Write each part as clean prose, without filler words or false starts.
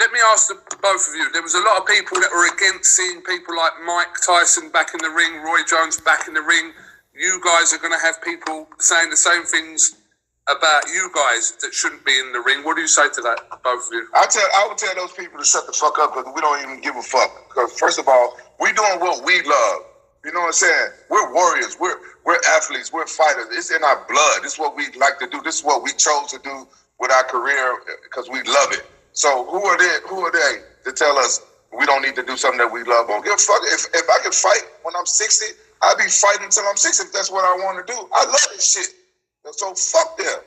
let me ask both of you. There was a lot of people that were against seeing people like Mike Tyson back in the ring, Roy Jones back in the ring. You guys are going to have people saying the same things about you guys that shouldn't be in the ring. What do you say to that, both of you? I would tell those people to shut the fuck up because we don't even give a fuck. Because first of all, we doing what we love. You know what I'm saying? We're warriors. We're athletes. We're fighters. It's in our blood. This is what we like to do. This is what we chose to do with our career because we love it. So who are they to tell us we don't need to do something that we love? I don't give a fuck. If I can fight when I'm 60, I'll be fighting until I'm 60 if that's what I want to do. I love this shit. So fuck them.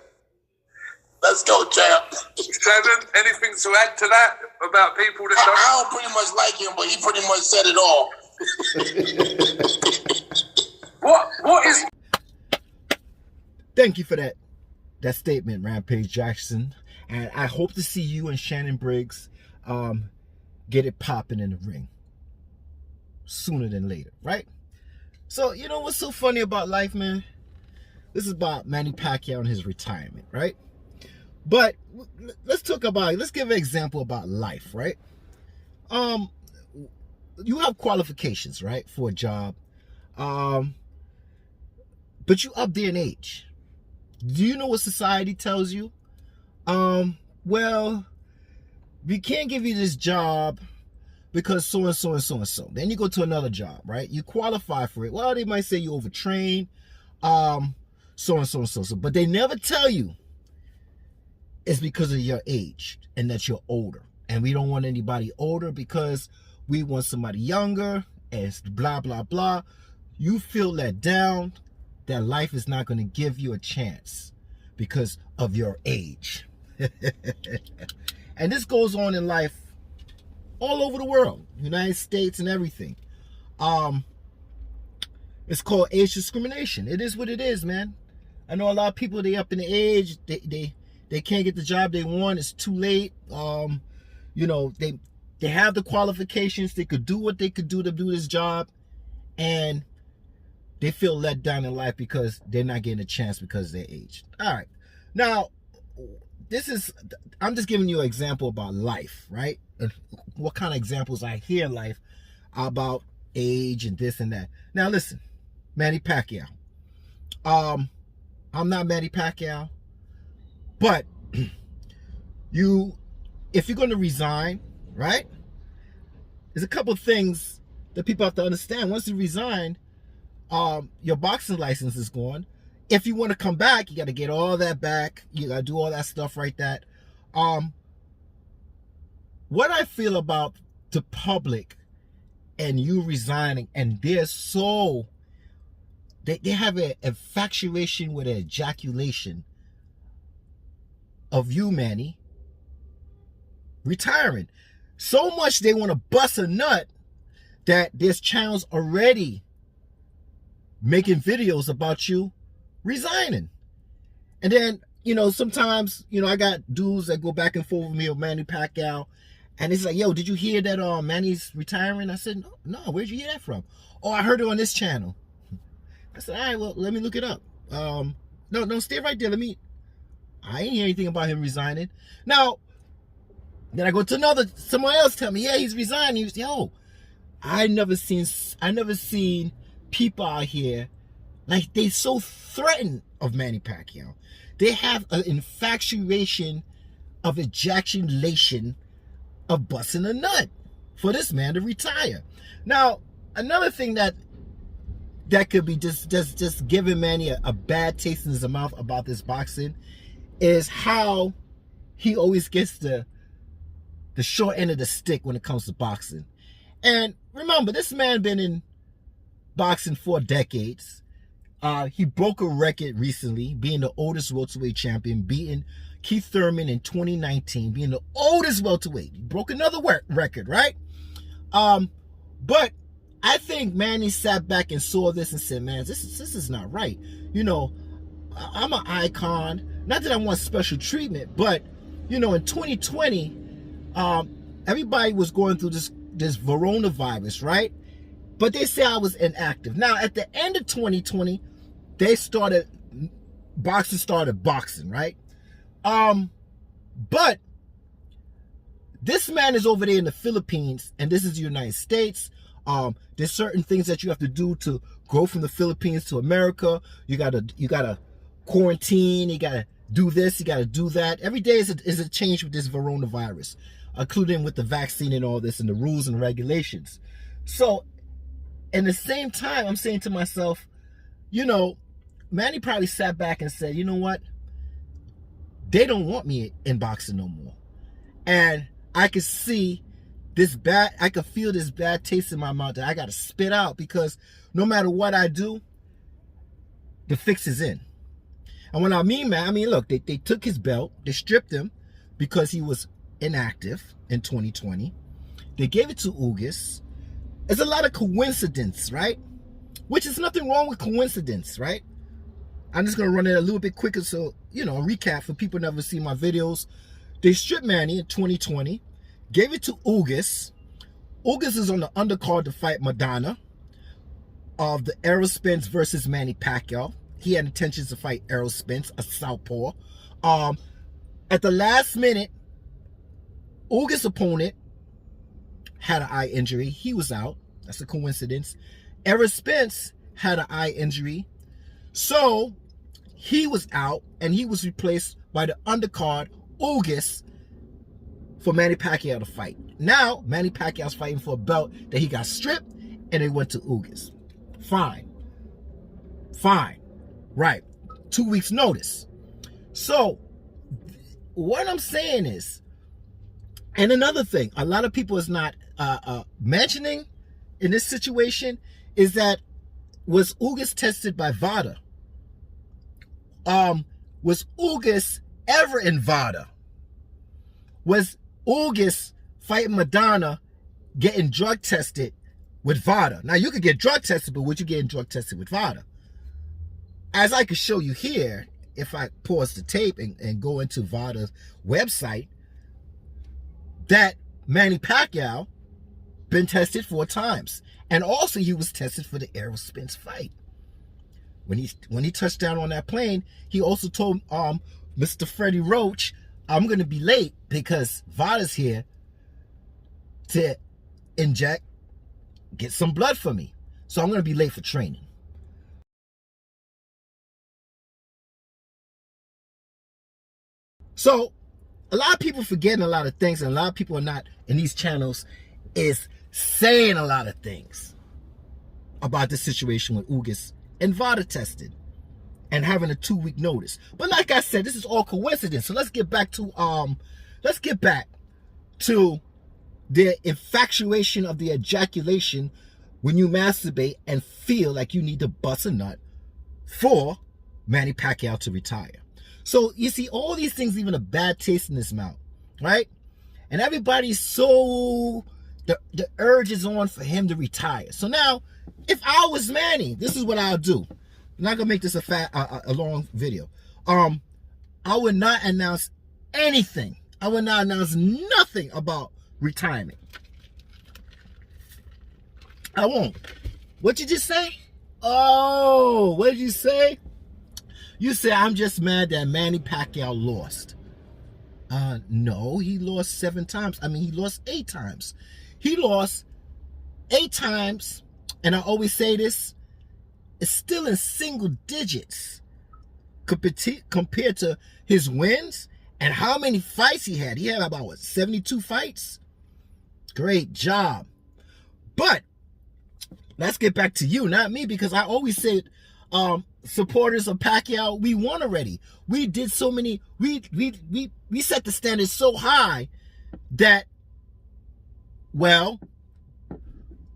Let's go, champ. Shannon, anything to add to that about people that don't? I don't pretty much like him, but he pretty much said it all. What is? Thank you for that statement, Rampage Jackson. And I hope to see you and Shannon Briggs get it popping in the ring sooner than later, right? So, you know what's so funny about life, man? This is about Manny Pacquiao and his retirement, right? But let's give an example about life, right? You have qualifications, right, for a job, but you up there in age. Do you know what society tells you? Well, we can't give you this job because so and so and so and so. Then you go to another job, right? You qualify for it. Well, they might say you overtrained, so and so and so. But they never tell you it's because of your age and that you're older. And we don't want anybody older because we want somebody younger and blah, blah, blah. You feel let down, that life is not going to give you a chance because of your age. And this goes on in life all over the world, United States and everything. It's called age discrimination. It is what it is, man. I know a lot of people, they up in the age, they can't get the job they want. It's too late. You know, they have the qualifications. They could do what they could do to do this job, and they feel let down in life because they're not getting a chance because of their age. All right. Now, I'm just giving you an example about life, right? And what kind of examples I hear in life about age and this and that. Now, listen, Manny Pacquiao. I'm not Manny Pacquiao, but if you're going to resign, right? There's a couple of things that people have to understand. Once you resign, your boxing license is gone. If you want to come back, you got to get all that back. You got to do all that stuff right that. What I feel about the public and you resigning, and they're so, they have an infatuation with an ejaculation of you, Manny, retiring. So much they want to bust a nut that there's channels already making videos about you resigning. And then, you know, sometimes, you know, I got dudes that go back and forth with me with Manny Pacquiao, and it's like, yo, did you hear that Manny's retiring? I said, no, where'd you hear that from? Oh, I heard it on this channel. I said, all right, well, let me look it up. No, stay right there. I ain't hear anything about him resigning. Now, then I go to someone else tell me, yeah, he's resigning. Yo, I never seen people out here like they so threatened of Manny Pacquiao. They have an infatuation of ejaculation of busting a nut for this man to retire. Now, another thing that could be just giving Manny a bad taste in his mouth about this boxing is how he always gets the short end of the stick when it comes to boxing. And remember, this man been in boxing for decades. He broke a record recently, being the oldest welterweight champion, beating Keith Thurman in 2019, being the oldest welterweight. He broke another record, right? But I think Manny sat back and saw this and said, man, this is not right. You know, I'm an icon. Not that I want special treatment, but, you know, in 2020, everybody was going through this coronavirus, right? But they say I was inactive. Now, at the end of 2020, boxing started boxing, right? But This man is over there in the Philippines, and this is the United States. There's certain things that you have to do to go from the Philippines to America. You gotta quarantine. You gotta do this. You gotta do that. Every day is a change with this coronavirus, including with the vaccine and all this, and the rules and regulations. So, at the same time, I'm saying to myself, you know, Manny probably sat back and said, you know what? They don't want me in boxing no more. And I could see I could feel this bad taste in my mouth that I got to spit out, because no matter what I do, the fix is in. And when I mean, man, I mean, look, they took his belt, they stripped him because he was inactive in 2020. They gave it to Ugas. There's a lot of coincidence, right? Which is nothing wrong with coincidence, right? I'm just going to run it a little bit quicker, so, you know, a recap for people who never see my videos. They stripped Manny in 2020, gave it to Ugas. Ugas is on the undercard to fight Madonna of the Errol Spence versus Manny Pacquiao. He had intentions to fight Errol Spence, a southpaw. At the last minute, Ugas' opponent had an eye injury. He was out. That's a coincidence. Errol Spence had an eye injury. So he was out, and he was replaced by the undercard Ugas for Manny Pacquiao to fight. Now, Manny Pacquiao's fighting for a belt that he got stripped, and they went to Ugas. Fine. Right. 2 weeks notice. So, what I'm saying is, and another thing, a lot of people is not mentioning in this situation is that, was Ugas tested by VADA? Was Ugas ever in VADA? Was Ugas fighting Madonna getting drug tested with VADA? Now, you could get drug tested, but would you get drug tested with VADA? As I could show you here, if I pause the tape and go into VADA's website, that Manny Pacquiao been tested 4 times. And also he was tested for the Errol Spence fight. When he touched down on that plane, he also told Mr. Freddie Roach, I'm going to be late because VADA's here to get some blood for me. So I'm going to be late for training. So a lot of people forgetting a lot of things, and a lot of people are not in these channels is saying a lot of things about the situation with Ugas and VADA tested and having a 2-week notice. But like I said, this is all coincidence. So let's get back to the infatuation of the ejaculation when you masturbate and feel like you need to bust a nut for Manny Pacquiao to retire. So you see, all these things leaving a bad taste in his mouth, right? And everybody's so, the urge is on for him to retire. So now, if I was Manny, this is what I'll do. I'm not gonna make this a long video. I would not announce anything. I would not announce nothing about retirement. I won't. What you just say? Oh, what did you say? You say, I'm just mad that Manny Pacquiao lost. No, he lost 7 times. I mean, he lost 8 times. He lost 8 times, and I always say this, it's still in single digits compared to his wins and how many fights he had. He had about, what, 72 fights? Great job. But let's get back to you, not me, because I always said, supporters of Pacquiao, we won already. We did so many, we set the standard so high that, well,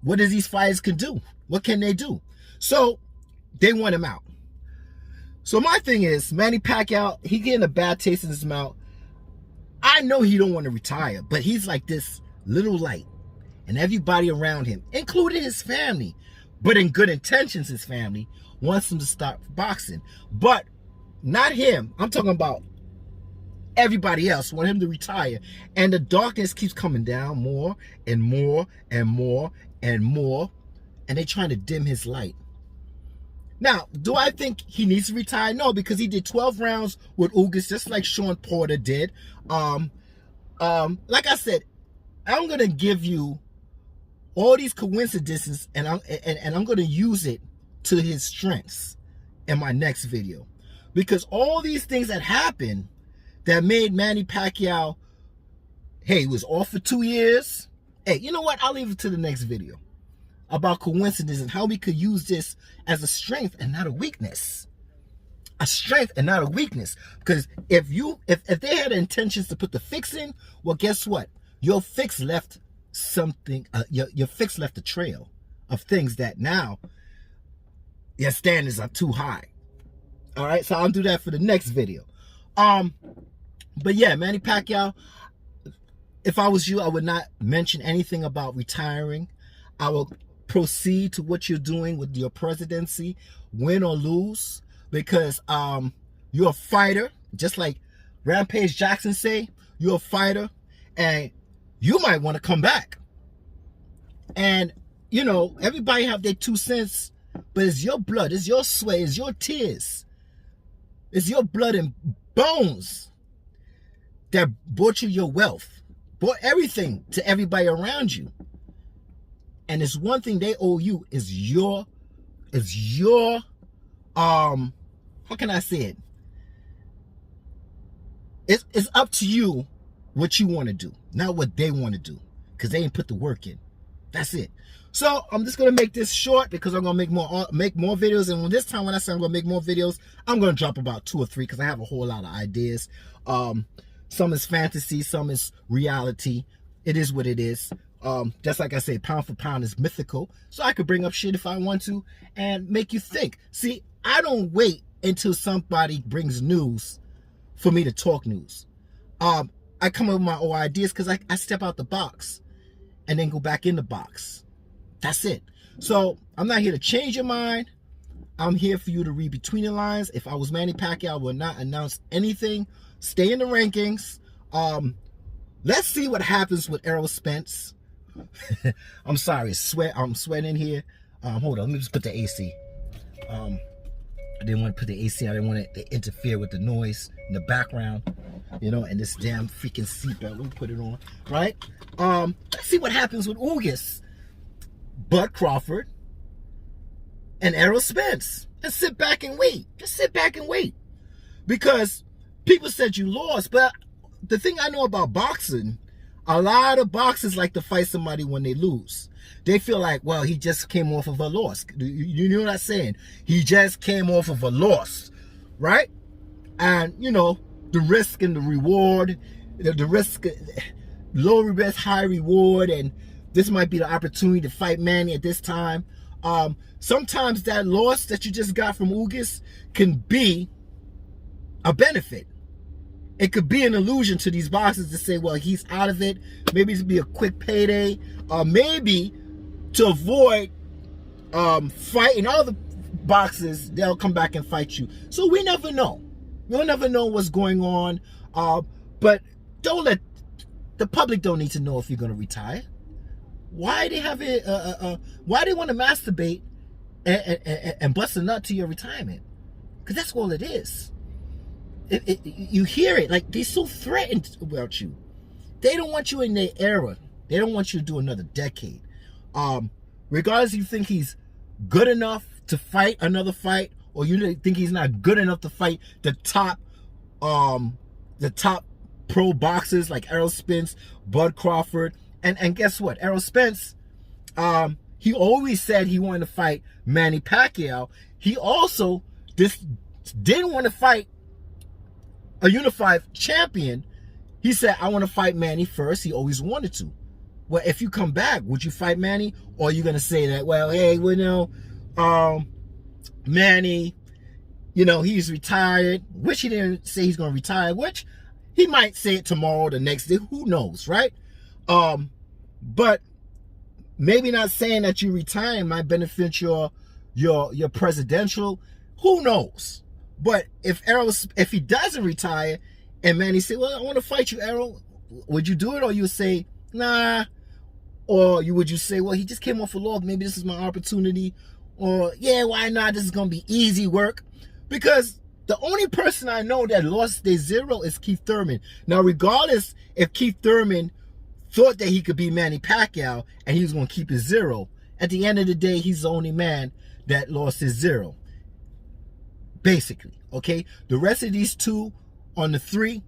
what does these fighters can do? What can they do? So they want him out. So my thing is, Manny Pacquiao, he getting a bad taste in his mouth. I know he don't want to retire, but he's like this little light, and everybody around him, including his family, but in good intentions, his family wants him to stop boxing. But not him. I'm talking about everybody else want him to retire. And the darkness keeps coming down more and more and more and more. And they're trying to dim his light. Now, do I think he needs to retire? No, because he did 12 rounds with Ugas, just like Sean Porter did. Like I said, I'm gonna give you all these coincidences, and I'm gonna use it to his strengths in my next video, because all these things that happened that made Manny Pacquiao, hey, he was off for 2 years. Hey, you know what? I'll leave it to the next video about coincidence and how we could use this as a strength and not a weakness. A strength and not a weakness. Because if they had intentions to put the fix in, well, guess what? Your fix left something. Your fix left a trail of things that now your standards are too high. All right, so I'll do that for the next video. But yeah, Manny Pacquiao, if I was you, I would not mention anything about retiring. I will proceed to what you're doing with your presidency, win or lose, because you're a fighter, just like Rampage Jackson say, you're a fighter, and you might want to come back. And, you know, everybody have their 2 cents, but it's your blood, it's your sweat, it's your tears. It's your blood and bones that brought you your wealth, brought everything to everybody around you. And it's one thing they owe you is your how can I say it? It's up to you what you want to do, not what they want to do, because they ain't put the work in. That's it. So I'm just gonna make this short because I'm gonna make more videos. And this time when I say I'm gonna make more videos, I'm gonna drop about 2 or 3 because I have a whole lot of ideas. Some is fantasy, some is reality. It is what it is. Just like I say, pound for pound is mythical. So I could bring up shit if I want to and make you think. See, I don't wait until somebody brings news for me to talk news. I come up with my own ideas because I step out the box and then go back in the box. That's it. So I'm not here to change your mind. I'm here for you to read between the lines. If I was Manny Pacquiao, I would not announce anything. Stay in the rankings. Let's see what happens with Errol Spence. I'm sorry, I'm sweating here. Hold on, let me just put the AC. I didn't want to put the AC. I didn't want it to interfere with the noise in the background, you know, and this damn freaking seatbelt. Let me put it on, right? Let's see what happens with August, Bud Crawford, and Errol Spence. And sit back and wait. Just sit back and wait. Because people said you lost, but the thing I know about boxing, a lot of boxers like to fight somebody when they lose. They feel like, well, he just came off of a loss. You know what I'm saying? He just came off of a loss, right? And, you know, the risk and the reward, the risk, low risk, high reward, and this might be the opportunity to fight Manny at this time. Sometimes that loss that you just got from Ugas can be a benefit. It could be an illusion to these boxers to say, well, he's out of it. Maybe it's be a quick payday, or maybe to avoid fighting other boxers, they'll come back and fight you. So we never know. We'll never know what's going on. But don't let the public don't need to know if you're going to retire. Why they have it? Why they want to masturbate and bust a nut to your retirement? Because that's all it is. You hear it, like they're so threatened about you. They don't want you in their era. They don't want you to do another decade. Regardless if you think he's good enough to fight another fight, or you think he's not good enough to fight the top pro boxers like Errol Spence, Bud Crawford, and guess what? Errol Spence, he always said he wanted to fight Manny Pacquiao. He also didn't want to fight a unified champion. He said, I want to fight Manny first. He always wanted to. Well, if you come back, would you fight Manny? Or are you going to say that, well, hey, well, no, Manny, you know, he's retired, which he didn't say he's going to retire, which he might say it tomorrow, the next day, who knows, right? But maybe not saying that you retire might benefit your presidential, who knows? But if he doesn't retire and Manny say, well, I want to fight you, Errol, would you do it? Or you say, nah? Or would you say, well, he just came off a loss, maybe this is my opportunity? Or, yeah, why not? This is going to be easy work. Because the only person I know that lost their zero is Keith Thurman. Now, regardless if Keith Thurman thought that he could be Manny Pacquiao and he was going to keep his zero. At the end of the day, he's the only man that lost his zero. Basically, okay? The rest of these two on the 3,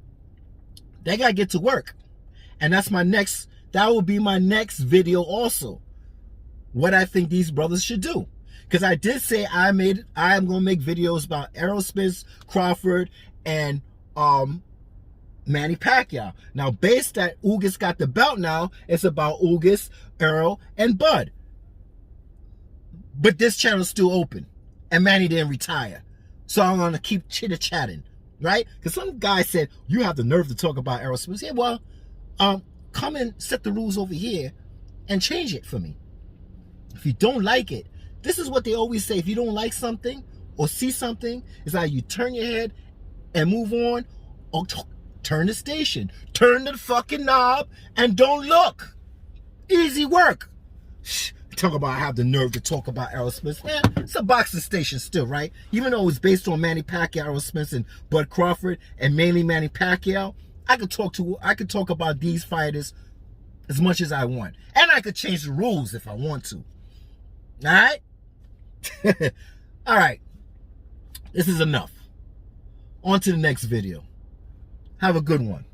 they got to get to work. And that will be my next video also. What I think these brothers should do. Because I did say I am going to make videos about Errol Spence, Crawford, and Manny Pacquiao. Now, based that Ugas got the belt now, it's about Ugas, Errol, and Bud. But this channel's still open. And Manny didn't retire. So I'm going to keep chitter-chatting. Right? Because some guy said, you have the nerve to talk about Errol Spence. Yeah, well, come and set the rules over here and change it for me. If you don't like it, this is what they always say. If you don't like something or see something, it's like you turn your head and move on, or turn the station. Turn the fucking knob and don't look. Easy work. Talk about I have the nerve to talk about Errol Spence. Man, it's a boxing station still, right? Even though it's based on Manny Pacquiao, Errol Spence, and Bud Crawford, and mainly Manny Pacquiao, I could talk about these fighters as much as I want. And I could change the rules if I want to. Alright? Alright. This is enough. On to the next video. Have a good one.